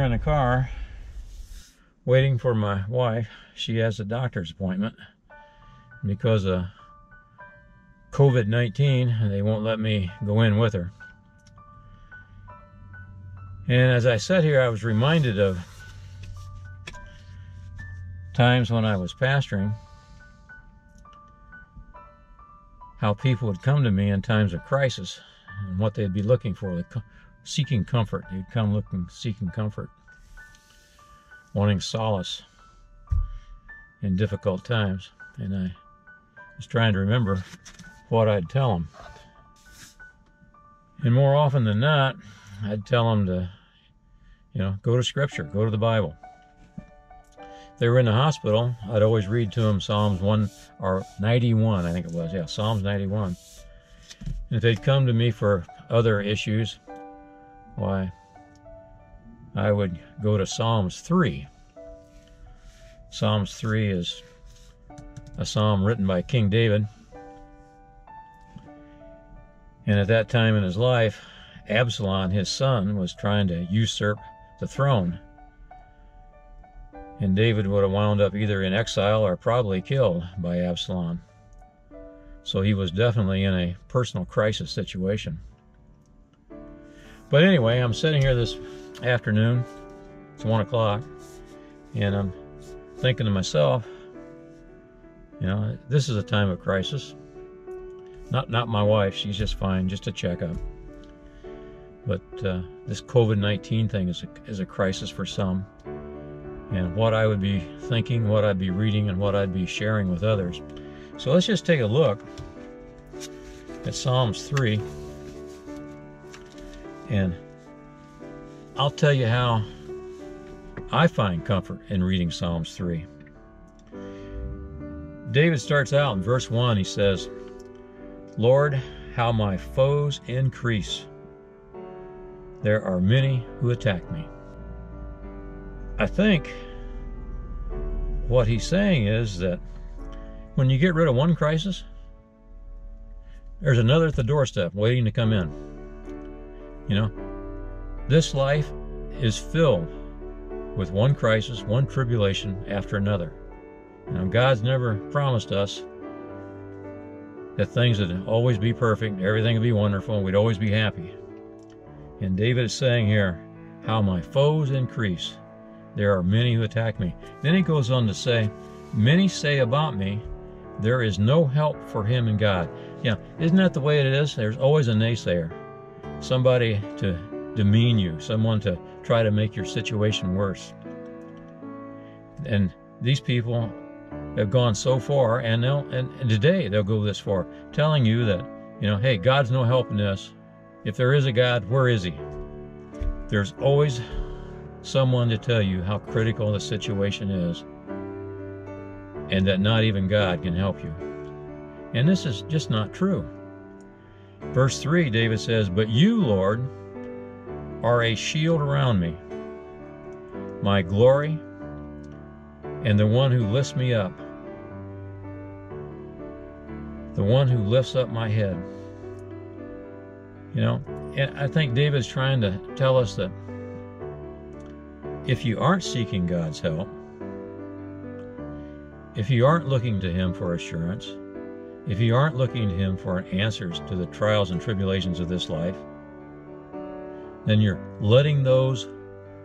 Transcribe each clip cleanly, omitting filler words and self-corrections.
in the car waiting for my wife. She has a doctor's appointment. Because of COVID-19, they won't let me go in with her. And as I sat here, I was reminded of times when I was pastoring, how people would come to me in times of crisis and what they'd be looking for, seeking comfort. They'd come seeking comfort, wanting solace in difficult times. And I was trying to remember what I'd tell them. And more often than not, I'd tell them to, go to Scripture, go to the Bible. If they were in the hospital, I'd always read to them Psalms 91, I think it was. Yeah, Psalms 91. And if they'd come to me for other issues, why, I would go to Psalms 3. Psalms 3 is a psalm written by King David. And at that time in his life, Absalom, his son, was trying to usurp the throne. And David would have wound up either in exile or probably killed by Absalom. So he was definitely in a personal crisis situation. But anyway, I'm sitting here this afternoon. It's 1 o'clock. And I'm thinking to myself, this is a time of crisis. Not my wife, she's just fine, just a checkup. But this COVID-19 thing is a crisis for some. And what I would be thinking, what I'd be reading, and what I'd be sharing with others. So let's just take a look at Psalms 3. And I'll tell you how I find comfort in reading Psalms 3. David starts out in verse 1, he says, "Lord, how my foes increase. There are many who attack me." I think what he's saying is that when you get rid of one crisis, there's another at the doorstep waiting to come in. This life is filled with one crisis, one tribulation after another. God's never promised us that things would always be perfect, everything would be wonderful, and we'd always be happy. And David is saying here, how my foes increase. There are many who attack me. Then he goes on to say, many say about me, there is no help for him in God. Isn't that the way it is? There's always a naysayer. Somebody to demean you, someone to try to make your situation worse. And these people have gone so far, and today they'll go this far, telling you that, hey, God's no help in this. If there is a God, where is he? There's always someone to tell you how critical the situation is, and that not even God can help you. And this is just not true. Verse 3, David says, "But you, Lord, are a shield around me, my glory, and the one who lifts me up, the one who lifts up my head." And I think David's trying to tell us that if you aren't seeking God's help, if you aren't looking to him for assurance, if you aren't looking to him for answers to the trials and tribulations of this life, then you're letting those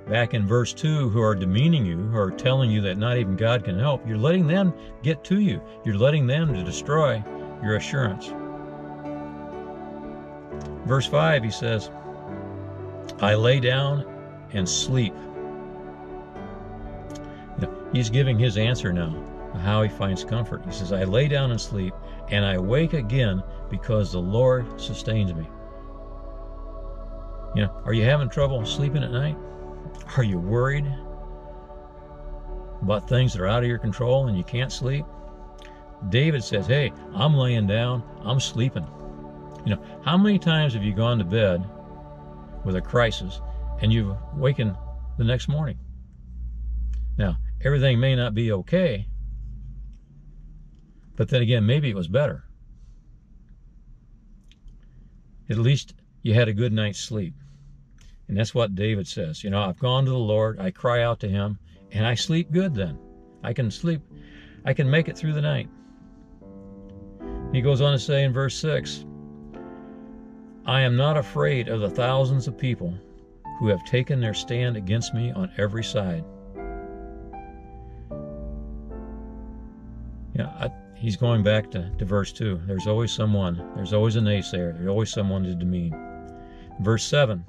back in verse 2 who are demeaning you, who are telling you that not even God can help, you're letting them get to you. You're letting them to destroy your assurance. Verse 5, he says, "I lay down and sleep." He's giving his answer now of how he finds comfort. He says, "I lay down and sleep, and I wake again because the Lord sustains me." Are you having trouble sleeping at night? Are you worried about things that are out of your control and you can't sleep? David says, hey, I'm laying down, I'm sleeping. How many times have you gone to bed with a crisis and you've waken the next morning? Now, everything may not be okay, but then again, maybe it was better. At least you had a good night's sleep. And that's what David says. I've gone to the Lord, I cry out to him, and I sleep good then. I can sleep, I can make it through the night. He goes on to say in verse 6, I am not afraid of the thousands of people who have taken their stand against me on every side. He's going back to verse 2. There's always someone, there's always a naysayer, there's always someone to demean. Verse 7,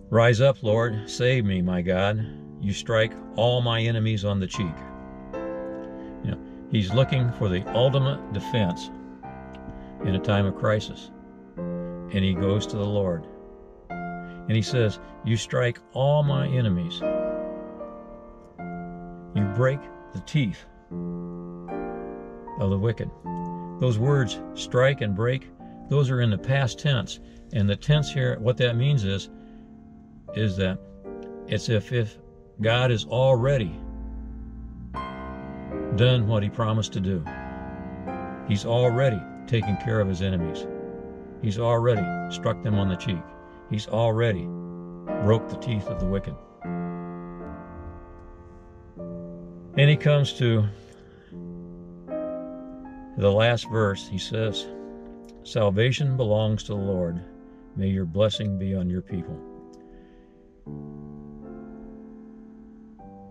rise up, Lord, save me, my God. You strike all my enemies on the cheek. He's looking for the ultimate defense in a time of crisis. And he goes to the Lord. And he says, you strike all my enemies. You break the teeth of the wicked. Those words, strike and break, those are in the past tense. And the tense here, what that means is that it's if God has already done what he promised to do. He's already taken care of his enemies. He's already struck them on the cheek. He's already broke the teeth of the wicked. And he comes to the last verse. He says, salvation belongs to the Lord. May your blessing be on your people.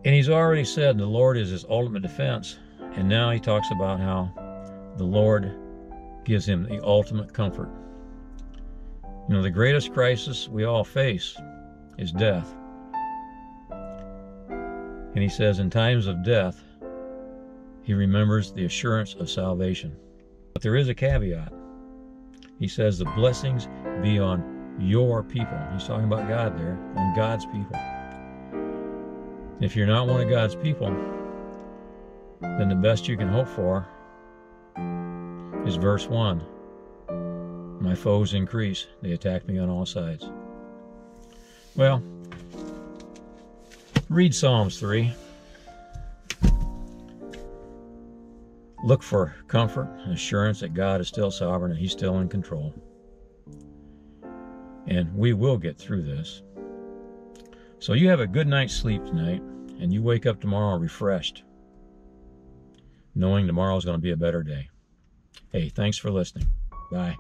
And he's already said the Lord is his ultimate defense. And now he talks about how the Lord gives him the ultimate comfort. The greatest crisis we all face is death. And he says in times of death, he remembers the assurance of salvation. But there is a caveat. He says the blessings be on your people. He's talking about God there, on God's people. If you're not one of God's people, then the best you can hope for is verse 1. My foes increase. They attack me on all sides. Well, read Psalms 3. Look for comfort and assurance that God is still sovereign and he's still in control. And we will get through this. So you have a good night's sleep tonight, and you wake up tomorrow refreshed, knowing tomorrow is going to be a better day. Hey, thanks for listening. Bye.